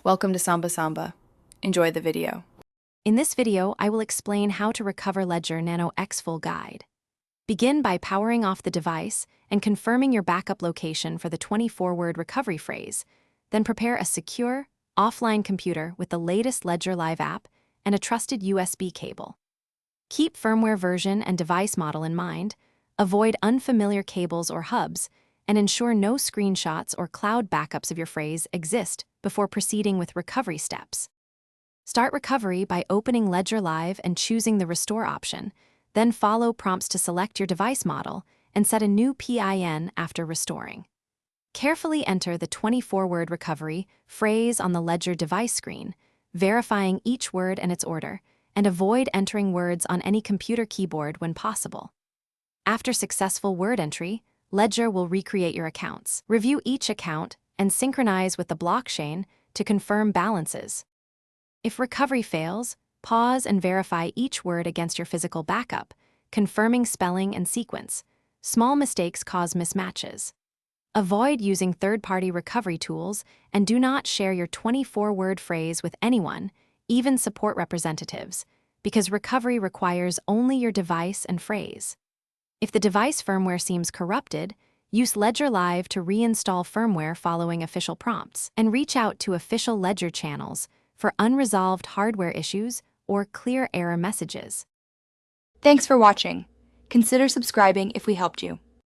Welcome to Samba Samba. Enjoy the video. In this video, I will explain how to recover Ledger Nano X full guide. Begin by powering off the device and confirming your backup location for the 24-word recovery phrase. Then prepare a secure, offline computer with the latest Ledger Live app and a trusted USB cable. Keep firmware version and device model in mind, avoid unfamiliar cables or hubs, and ensure no screenshots or cloud backups of your phrase exist before proceeding with recovery steps. Start recovery by opening Ledger Live and choosing the Restore option, then follow prompts to select your device model and set a new PIN after restoring. Carefully enter the 24-word recovery phrase on the Ledger device screen, verifying each word and its order, and avoid entering words on any computer keyboard when possible. After successful word entry, Ledger will recreate your accounts. Review each account and synchronize with the blockchain to confirm balances. If recovery fails, pause and verify each word against your physical backup, confirming spelling and sequence. Small mistakes cause mismatches. Avoid using third-party recovery tools and do not share your 24-word phrase with anyone, even support representatives, because recovery requires only your device and phrase. If the device firmware seems corrupted, use Ledger Live to reinstall firmware following official prompts, and reach out to official Ledger channels for unresolved hardware issues or clear error messages. Thanks for watching. Consider subscribing if we helped you.